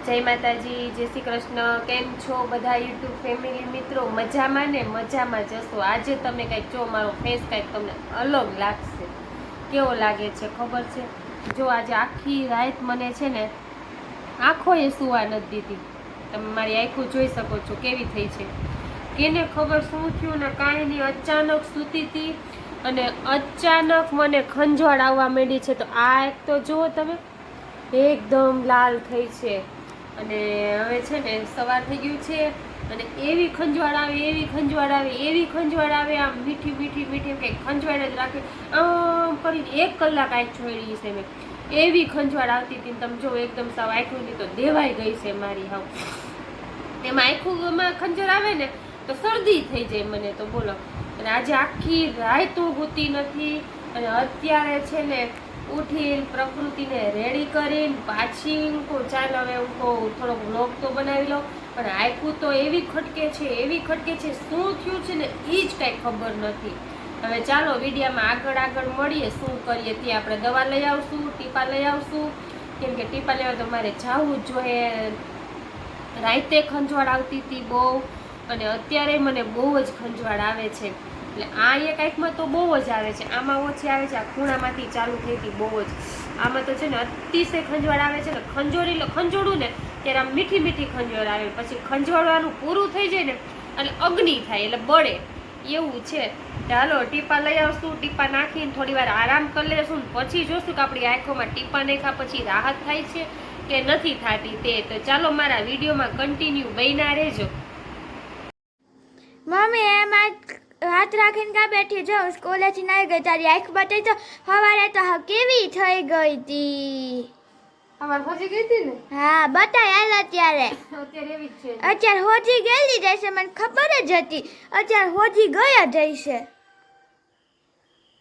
જય માતાજી, જય શ્રી કૃષ્ણ। કેમ છો બધા યુટ્યુબ ફેમિલી મિત્રો? મજામાં ને? મજામાં જશો। આજે તમે કંઈક જો મારો ફેસ કંઈક તમને અલગ લાગશે। કેવો લાગે છે ખબર છે? જો આજે આખી રાત મને છે ને આંખોએ સુવા નથી દીધી। તમે મારી આંખો જોઈ શકો છો કેવી થઈ છે। કેને ખબર શું થયું ને કાંઈ નહીં, અચાનક સૂતી હતી અને અચાનક મને ખંજવાળ આવવા માંડી છે। તો આ એક તો જુઓ તમે, એકદમ લાલ થઈ છે અને હવે છે ને સવાર થઈ ગયું છે અને એવી ખંજવાળ આવે, એવી ખંજવાળ આવે, એવી ખંજવાળ આવે, આમ મીઠી મીઠી મીઠી કંઈક ખંજવાળ જ રાખે આમ કરીને 1 કલાક આંખ છોડી છે મેં। એવી ખંજવાળ આવતી હતી, તમે જો એકદમ સાવ આંખોની તો દેવાઈ ગઈ છે મારી હાવ। એમાં આંખોમાં ખંજવાળ આવે ને તો શરદી થઈ જાય મને તો, બોલો। અને આજે આખી રાત ઊંઘતી નથી અને અત્યારે છે ને ઉઠીને પ્રકૃતિને રેડી કરીને પાછી હું ચાલ હવે હું કહું થોડોક વ્લોગ તો બનાવી લો, પણ આંખું તો એવી ખટકે છે, એવી ખટકે છે, શું થયું છે ને એ જ કાંઈ ખબર નથી। હવે ચાલો વિડીયોમાં આગળ મળીએ, શું કરીએ તે આપણે દવા લઈ આવશું, ટીપા લઈ આવશું, કેમ કે ટીપા લેવા તો મારે જવું જ જોઈએ। રાતે ખંજવાળ આવતી હતી બહુ અને અત્યારે મને બહુ જ ખંજવાળ આવે છે। એટલે આ એક આંખમાં તો બહુ જ આવે છે, આમાં ઓછી આવે છે, આ ખૂણામાંથી ચાલુ થઈ હતી બહુ જ। આમાં તો છે ને અતિશય ખંજવાળ આવે છે ને, ખંજોડું ને ત્યારે આમ મીઠી મીઠી ખંજવાળ આવે, પછી ખંજવાળવાનું પૂરું થઈ જાય ને એટલે અગ્નિ થાય એટલે બળે એવું છે। ચાલો ટીપા લઈ આવશું, ટીપા નાખીને થોડી વાર આરામ કરી લેશું, પછી જોશું કે આપણી આંખોમાં ટીપા નાખ્યા પછી રાહત થાય છે કે નથી થતી તે। તો ચાલો મારા વિડીયોમાં કન્ટિન્યુ બન્યા રહેજો। મમ્મી એમાં હાથ રાખીને કા બેઠી? જો સ્કૂલેથી નહીં ગઈ, તારી આંખ બતાવી તો સવારે તો કેવી થઈ ગઈ હતી। અમાર હોજી ગઈ હતી ને? હા બતાય હાલ અત્યારે। અત્યારે એવી જ છે, અત્યારે હોજી ગયેલી જશે, મને ખબર જ હતી અત્યારે હોજી ગયા જશે।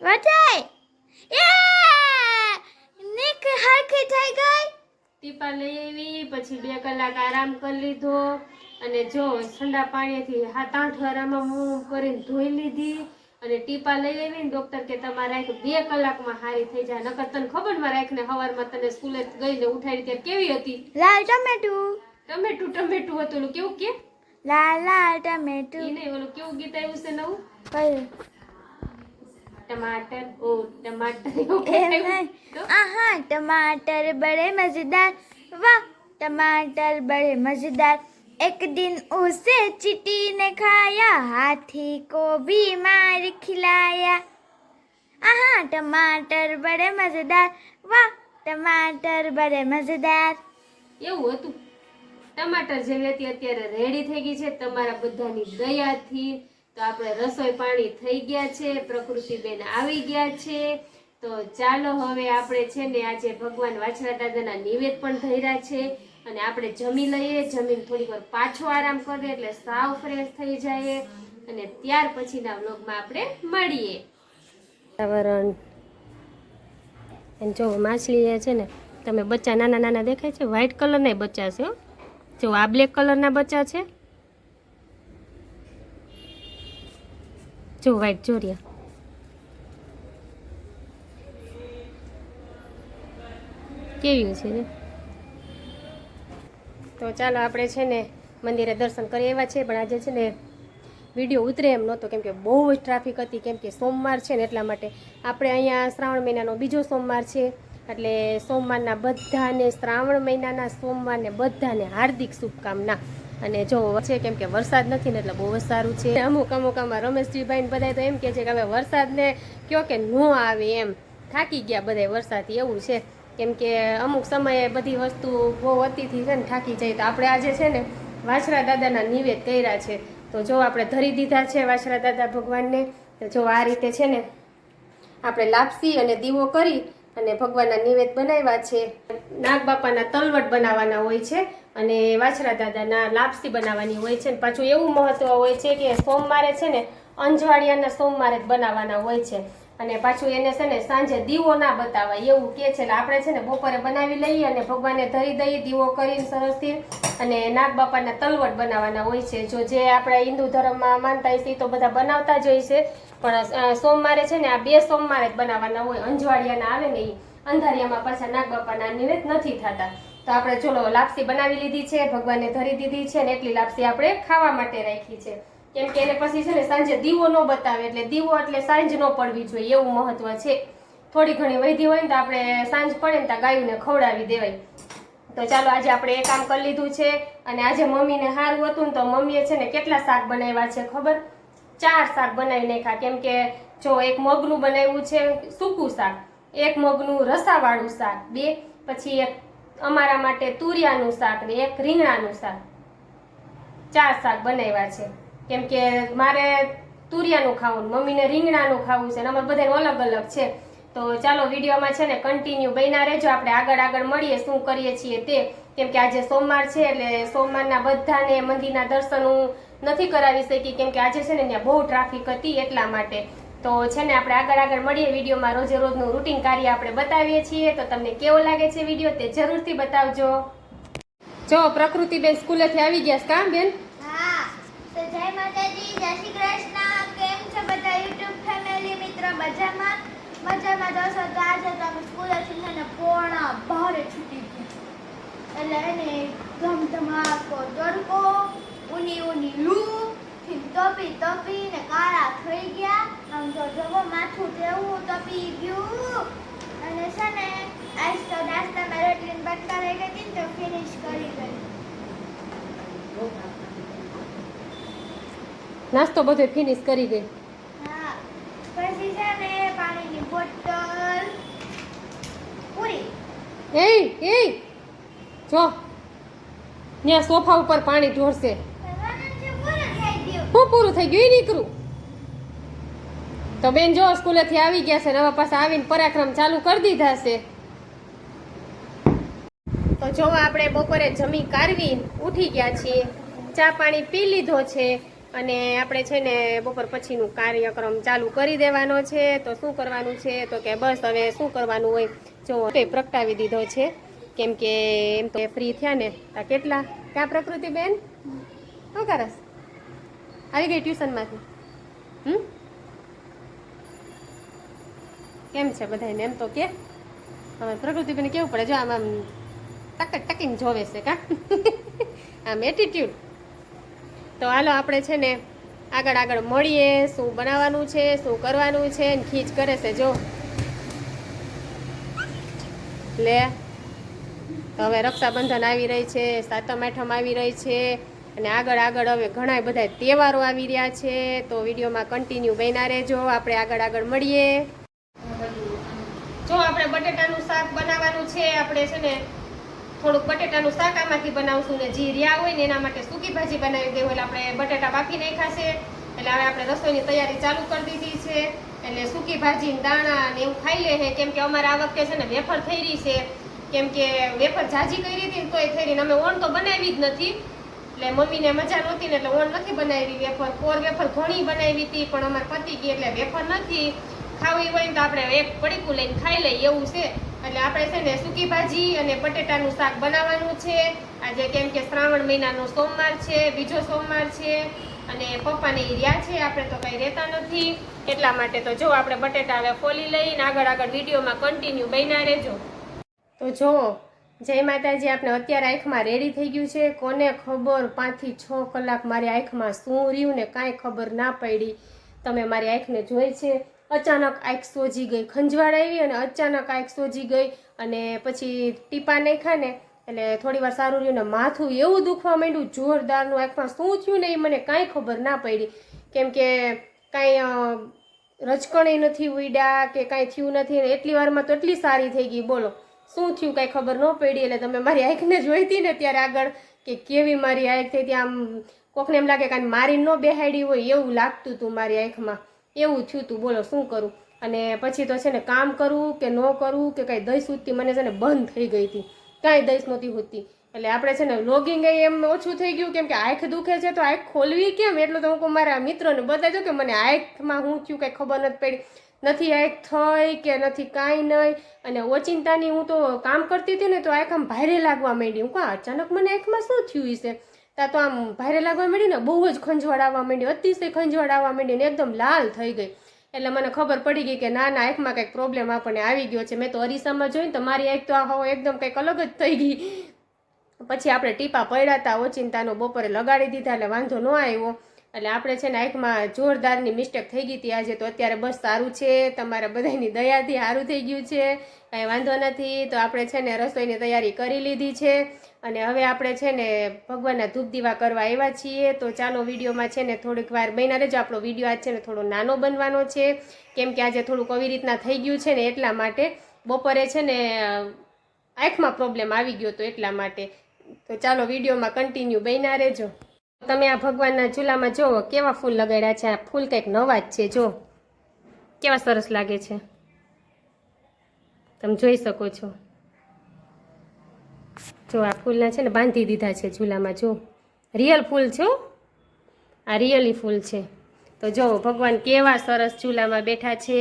બતાય એ નીક હરખી થઈ ગઈ। ટીપા લઈ આવી પછી 2 કલાક આરામ કરી લીધો અને જો ઠંડા પાણીથી 7-8 વાર આમાં મું કરીને ધોઈ લીધી અને ટીપા લઈ આવીને ડોક્ટર કે તમારી આંખ 2 કલાકમાં સારી થઈ જાય। નકર તને ખબર મારી આંખને સવારમાં તને સ્કૂલે ગઈને ઉઠાડી ત્યારે કેવી હતી? લાલ ટમેટું ટમેટું હતું। ઓલું કેવું કે લાલ લાલ ટમેટું ઈ નહીં, ઓલું કેવું ગીત આવ્યું છે નવું? કયું? टमाटर ओ टमाटर आहा टमाटर बड़े मजेदार, वाह टमाटर बड़े मजेदार। एक दिन उसे चींटी ने खाया, हाथी को भी मार खिलाया। आहा टमाटर बड़े मजेदार, वाह टमाटर बड़े मजेदार। એવું હતું। ટમાટર જેવી હતી અત્યારે રેડી થઈ ગઈ છે તમારા બધાની દયાથી। તો આપણે રસોઈ પાણી થઈ ગયા છે, પ્રકૃતિબેન આવી ગયા છે। તો ચાલો હવે આપણે છે ને આજે ભગવાન વાછરા દાદાના નિવેદ પણ ધર્યા છે અને આપણે જમી લઈએ, જમીને થોડીક વાર પાછો આરામ કરીએ એટલે સાવ ફ્રેશ થઈ જાય અને ત્યાર પછીના વ્લોગમાં આપણે મળીએ। વાતાવરણ જો માછલી છે ને, તમે બચ્ચા નાના નાના દેખાય છે, વ્હાઈટ કલરના બચ્ચા છે। જો આ બ્લેક કલરના બચ્ચા છે, જો વ્હાઈટ જોરિયા। કેવી છે ને? તો ચાલો આપણે છે ને મંદિરે દર્શન કરી આવ્યા છે, પણ આજે છે ને વિડીયો ઉતરે એમ નહોતો કેમ કે બહુ જ ટ્રાફિક હતી, કેમ કે સોમવાર છે ને એટલા માટે। આપણે અહીંયા શ્રાવણ મહિનાનો બીજો સોમવાર છે એટલે સોમવારના બધાને, શ્રાવણ મહિનાના સોમવારને બધાને હાર્દિક શુભકામના। અને જો છે કેમ કે વરસાદ નથી ને એટલે બહુ જ સારું છે। અમુક આમાં રમેશજીભાઈ ને બધા તો એમ કહે છે કે હવે વરસાદને કયો કે ન આવે એમ, થાકી ગયા બધા વરસાદથી એવું છે। કેમ કે અમુક સમયે બધી વસ્તુ બહુ અતિથી છે ને થાકી જાય। તો આપણે આજે છે ને વાછરા દાદાના નિવેદ કર્યા છે। તો જો આપણે ધરી દીધા છે વાછરા દાદા ભગવાનને। તો જો આ રીતે છે ને આપણે લાપસી અને દીવો કરી અને ભગવાનના નિવેદ બનાવ્યા છે। નાગ બાપાના તલવટ બનાવવાના હોય છે અને વાછરા દાદાના લાપસી બનાવવાની હોય છે। પાછું એવું મહત્વ હોય છે કે સોમવારે છે ને અંજવાળિયાના સોમવારે જ બનાવવાના હોય છે અને પાછું એને છે ને સાંજે દીવો ના બતાવાય એવું કે છે। એટલે આપણે છે ને બપોરે બનાવી લઈએ અને ભગવાનને ધરી દઈએ દીવો કરીને સરસથી અને નાગ બાપાના તલવટ બનાવવાના હોય છે। જો જે આપણા હિન્દુ ધર્મમાં માનતા હોય છે તો બધા બનાવતા જ હોય છે, પણ સોમવારે છે ને આ 2 સોમવારે જ બનાવવાના હોય। અંજવાળિયાના આવે ને એ અંધારિયામાં પાછા નાગ બાપાના નિવેદ નથી થતા। તો આપણે ચલો લાપસી બનાવી લીધી છે, ભગવાનને ધરી દીધી છે ને એટલી લાપસી આપણે ખાવા માટે રાખી છે. કેમ કે એને પછી છે ને સાંજે દીવો ન બતાવે, એટલે દીવો એટલે સાંજ ન પડવી જોઈએ એવું મહત્વ છે. થોડી ઘણી વૈધી હોય ને તો આપણે સાંજ પડે ને ત્યાં ગાયોને ખવડાવી દેવાય. તો ચાલો આજે આપણે એ કામ કરી લીધું છે. અને આજે મમ્મીને સારું હતું ને તો મમ્મીએ છે ને કેટલા શાક બનાવ્યા છે ખબર? 4 શાક બનાવી નાખ્યા. કેમ કે જો એક મગનું બનાવ્યું છે સૂકું શાક, એક મગનું રસાવાળું શાક, 2 પછી એક અમારા માટે તુરિયાનું શાક ને એક રીંગણાનું શાક. 4 શાક બનાવ્યા છે. કેમ કે મારે તુરિયાનું ખાવું, મમ્મીને રીંગણાનું ખાવું છે, અને અમારે બધાને અલગ અલગ છે. તો ચાલો વિડીયોમાં છે ને કન્ટિન્યુ બન્યા રહેજો. આપણે આગળ મળીએ શું કરીએ છીએ તે. કેમ કે આજે સોમવાર છે એટલે સોમવારના બધાને મંદિરના દર્શન હું નથી કરાવી શકી, કેમ કે આજે છે ને ત્યાં બહુ ટ્રાફિક હતી એટલા માટે. તો છે ને આપણે આગળ મળીએ વિડીયોમાં. રોજે રોજનું રૂટીન કાર્ય આપણે બતાવીએ છીએ. તો તમને કેવો લાગે છે વિડીયો તે જરૂરથી બતાવજો. જો પ્રકૃતિબેન સ્કૂલેથી આવી ગયા છે કામ બેન? હા, તો જય માતાજી, જય શ્રી કૃષ્ણ. કેમ છો બધા યુટ્યુબ ફેમિલી મિત્ર? મજામાં દોસ્તો. તો આજે તો અમે સ્કૂલેથી છે ને પોણા 12 છૂટી ગયા, એટલે એને ધમધમાકો તડકો, ઊની લૂ, તપી ને કાળા થઈ ગયા. આમ તો જવો માથું તેવું તપી ગયું. અને છે ને આજ તો નાસ્તામાં રોટલીને બટકા રહી ગઈ હતી ને તો ફિનિશ કરી ગઈ. નાસ્તો બધો ફિનિશ કરી ગઈ. હા, પછી છે ને પાણીની બોટલ પૂરી. એ જો ત્યાં સોફા ઉપર પાણી ઢોળશે. હું પૂરું થઈ ગયું એ નીકળું. તો બેન જો સ્કૂલેથી આવી ગયા છે ને હવે પાછા આવીને પરાક્રમ ચાલુ કરી દીધા છે. તો જો આપણે બપોરે જમી કારવી ઉઠી ગયા છીએ, ચા પાણી પી લીધો છે, અને આપણે છે ને બપોર પછીનું કાર્યક્રમ ચાલુ કરી દેવાનો છે. તો શું કરવાનું છે તો કે બસ હવે શું કરવાનું હોય જો પ્રગટાવી દીધો છે. કેમ કે એમ તો ફ્રી થયા ને તા કેટલા ક્યાં પ્રકૃતિ બેન શું કરસ? આવી ગઈ ટ્યુશનમાંથી? કેમ છે બધાને એમ તો કે પ્રકૃતિબેન કેવું પડે જો આમ ટકીને જોવે છે કા આમ એટીટ્યુડ. તો હાલો આપણે છે ને આગળ મળીએ શું બનાવવાનું છે શું કરવાનું છે. ને ખીચ કરે છે જો લે. તો હવે રક્ષાબંધન આવી રહી છે, સાતમ આઠમ આવી રહી છે, અને આગળ હવે ઘણા બધા તહેવારો આવી રહ્યા છે. તો વિડીયોમાં કન્ટિન્યુ બન્યા રહેજો. આપણે આગળ મળીએ. જો આપણે બટેટાનું શાક બનાવવાનું છે. આપણે છે ને થોડુંક બટેટાનું શાક આમાંથી બનાવશું, ને જે રહ્યા હોય ને એના માટે સૂકી ભાજી બનાવી દેવું. એટલે આપણે બટેટા બાફી નાખ્યા છે, એટલે હવે આપણે રસોઈની તૈયારી ચાલુ કરી દીધી છે. એટલે સૂકી ભાજી દાણા ને એવું ખાઈ લે છે. કેમ કે અમારે આ વખતે છે ને વેફર થઈ રહી છે. કેમ કે વેફર જાજી કરી હતી ને તોય થઈ રહી, અમે ઓણ તો બનાવી જ નથી. એટલે મમ્મીને મજા નહોતી ને એટલે ઓણ નથી બનાવી વેફર. કોર વેફર ઘણી બનાવી હતી પણ અમારે પતી ગઈ એટલે વેફર નથી. ખાવી હોય ને તો આપણે એક પડીકું લઈને ખાઈ લઈએ એવું છે. એટલે આપણે છે ને સૂકી ભાજી અને બટેટાનું શાક બનાવવાનું છે આજે. કેમ કે શ્રાવણ મહિનાનો સોમવાર છે, બીજો સોમવાર છે, અને પપ્પાને રહ્યા છે, આપણે તો કંઈ રહેતા નથી એટલા માટે. તો જો આપણે બટેટા હવે ફોલી લઈને આગળ વિડીયોમાં કન્ટિન્યુ બન્યા રહેજો. તો જો જય માતાજી, આપણે અત્યારે આંખમાં રેડી થઈ ગયું છે. કોને ખબર 5 થી 6 કલાક મારી આંખમાં શું રહ્યું ને કાંઈ ખબર ના પડી. તમે મારી આંખને જોઈ છે? અચાનક આંખ સોજી ગઈ, ખંજવાળ આવી અને અચાનક આંખ સોજી ગઈ, અને પછી ટીપા નાખ્યા ને એટલે થોડી વાર સારું રહ્યું ને માથું એવું દુખવા માંડ્યું જોરદારનું. આંખમાં શું થયું ને એ મને કાંઈ ખબર ના પડી. કેમ કે કાંઈ રચકણે નથી ઉડ્યા કે કાંઈ થયું નથી. એટલી વારમાં તો એટલી સારી થઈ ગઈ. બોલો શું થયું કાંઈ ખબર ન પડી. એટલે તમે મારી આંખને જોઈ હતી ને ત્યારે આગળ કે કેવી મારી આંખ થઈ હતી. આમ કોકને એમ લાગે કાંઈ મારી ન બેહાડી હોય એવું લાગતું હતું મારી આંખમાં. એવું થયું હતું. બોલો શું કરું. અને પછી તો છે ને કામ કરવું કે ન કરવું કે કાંઈ દહીં સૂજતી મને છે ને બંધ થઈ ગઈ હતી. કાંઈ દહીં નહોતી હોતી. એટલે આપણે છે ને લોગિંગ એમ ઓછું થઈ ગયું. કેમ કે આંખ દુખે છે તો આંખ ખોલવી કેમ, એટલું તો હું મારા મિત્રોને બતાવી દઉં કે મને આંખમાં શું થયું કાંઈ ખબર નથી પડી. નથી આંખ થઈ કે નથી કાંઈ નહીં. અને ઓચિંતાની હું તો કામ કરતી હતી ને તો આંખ આમ ભારે લાગવા માંડી. હું કાં અચાનક મને આંખમાં શું થયું છે ત્યાં તો આમ ભારે લાગવા માંડી ને બહુ જ ખંજવાળ આવવા માંડી, અતિશય ખંજવાળ આવવા માંડી ને એકદમ લાલ થઈ ગઈ. એટલે મને ખબર પડી ગઈ કે ના આંખમાં કંઈક પ્રોબ્લેમ આપણને આવી ગયો છે. મેં તો અરીસામાં જોઈને તો મારી આંખ તો એકદમ કંઈક અલગ જ થઈ ગઈ. પછી આપણે ટીપા પડ્યા હતા ઓચિંતાનો બપોરે લગાડી દીધા એટલે વાંધો ન આવ્યો. એટલે આપણે છે ને આંખમાં જોરદારની મિસ્ટેક થઈ ગઈ હતી આજે. તો અત્યારે બસ સારું છે, તમારા બધાની દયાથી સારું થઈ ગયું છે, કાંઈ વાંધો નથી. તો આપણે છે ને રસોઈની તૈયારી કરી લીધી છે અને હવે આપણે છે ને ભગવાનના ધૂપ દીવા કરવા આવ્યા છીએ. તો ચાલો વિડીયોમાં છે ને થોડીક વાર બન્યા રહેજો. આપણો વિડીયો આજ છે ને થોડો નાનો બનવાનો છે, કેમ કે આજે થોડુંક આવી રીતના થઈ ગયું છે ને એટલા માટે. બપોરે છે ને આંખમાં પ્રોબ્લેમ આવી ગયો તો એટલા માટે. તો ચાલો વિડીયોમાં કન્ટિન્યુ બન્યા રહેજો. તમે આ ભગવાનના ચૂલામાં જુઓ કેવા ફૂલ લગાડ્યા છે. આ ફૂલ કંઈક નવા જ છે, જો કેવા સરસ લાગે છે, તમે જોઈ શકો છો. જો આ ફૂલના છે ને બાંધી દીધા છે ચૂલામાં. જો રિયલ ફૂલ છો, આ રિયલી ફૂલ છે. તો જો ભગવાન કેવા સરસ ચૂલામાં બેઠા છે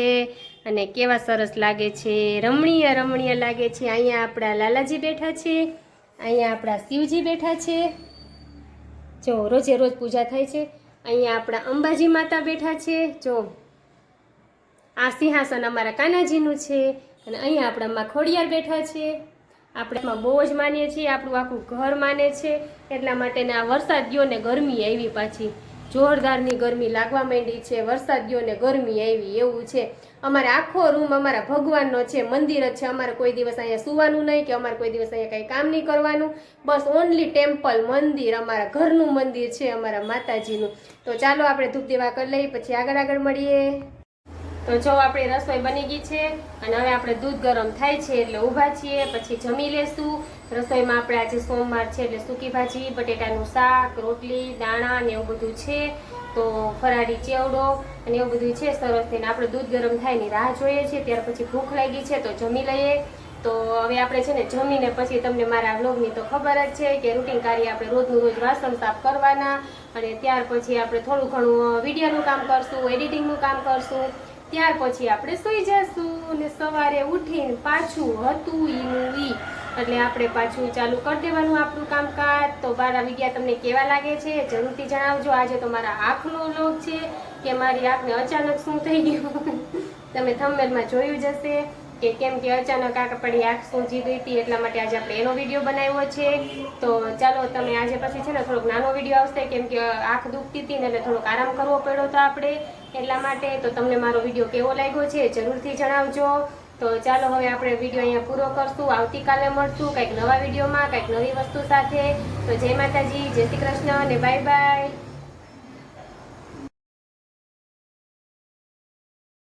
અને કેવા સરસ લાગે છે, રમણીય રમણીય લાગે છે. અહીંયા આપણા લાલાજી બેઠા છે, અહીંયા આપણા શિવજી બેઠા છે. જો રોજે રોજ પૂજા થાય છે. અહીંયા આપણા અંબાજી માતા બેઠા છે. જો આ સિંહાસન અમારા કાનાજીનું છે અને અહીંયા આપણા માં ખોડિયાર બેઠા છે. આપણે એમાં બહુ જ માનીએ છીએ, આપણું આખું ઘર માને છે. એટલા માટે આ વરસાદ ગયો ને ગરમી આવી, પાછી જોરદારની ગરમી લાગવા માંડી છે. વરસાદ ગયો ને ગરમી આવી એવું છે. અમારે આખો રૂમ અમારા ભગવાનનો છે, મંદિર જ છે. અમારે કોઈ દિવસ અહીંયા સુવાનું નહીં કે અમારે કોઈ દિવસ અહીંયા કંઈ કામ નહીં કરવાનું. બસ ઓનલી ટેમ્પલ, મંદિર, અમારા ઘરનું મંદિર છે, અમારા માતાજીનું. તો ચાલો આપણે ધૂપ દેવા કરી લઈએ, પછી આગળ મળીએ. તો જો આપણી રસોઈ બની ગઈ છે અને હવે આપણે દૂધ ગરમ થાય છે એટલે ઊભા છીએ, પછી જમી લેશું. રસોઈમાં આપણે આજે સોમવાર છે એટલે સૂકી ભાજી, બટેટાનું શાક, રોટલી, દાણા ને એવું બધું છે. તો ફરાળી ચેવડો અને એવું બધું છે સરસ થઈને. આપણે દૂધ ગરમ થાય ની રાહ જોઈએ છીએ, ત્યાર પછી ભૂખ લાગી છે તો જમી લઈએ. તો હવે આપણે છે ને જમીને પછી તમને મારા વ્લોગની તો ખબર જ છે કે રૂટીન કાર્ય આપણે રોજનું રોજ વાસણ સાફ કરવાના અને ત્યાર પછી આપણે થોડું ઘણું વિડીયોનું કામ કરશું, એડિટિંગનું કામ કરશું. ત્યાર પછી આપણે સૂઈ જશું ને સવારે ઉઠીને પાછું હતું ઈનું ઈ એટલે આપણે પાછું ચાલુ કરી દેવાનું આપણું કામકાજ. તો 12 વાગ્યા તમને કેવા લાગે છે જરૂરથી જણાવજો. આજે તો મારા આંખનો વ્લોગ છે કે મારી આંખને અચાનક શું થઈ ગયું તમે થંબનેલમાં જોયું જ હશે કે કેમ કે અચાનક આપણી આંખ સૂજી ગઈ હતી, એટલા માટે આજે આપણે એનો વિડીયો બનાવ્યો છે. તો ચાલો તમે આજે પછી છે ને થોડોક નાનો વિડીયો આવશે, કેમ કે આંખ દુખતી હતી ને એટલે થોડોક આરામ કરવો પડ્યો હતો આપણે એટલા માટે. તો તમને મારો વિડીયો કેવો લાગ્યો છે જરૂરથી જણાવજો. તો ચાલો હવે આપણે વિડીયો અહીંયા પૂરો કરશું. આવતીકાલે મળશું કંઈક નવા વિડીયોમાં, કંઈક નવી વસ્તુ સાથે. તો જય માતાજી, જય શ્રી કૃષ્ણ અને બાય બાય.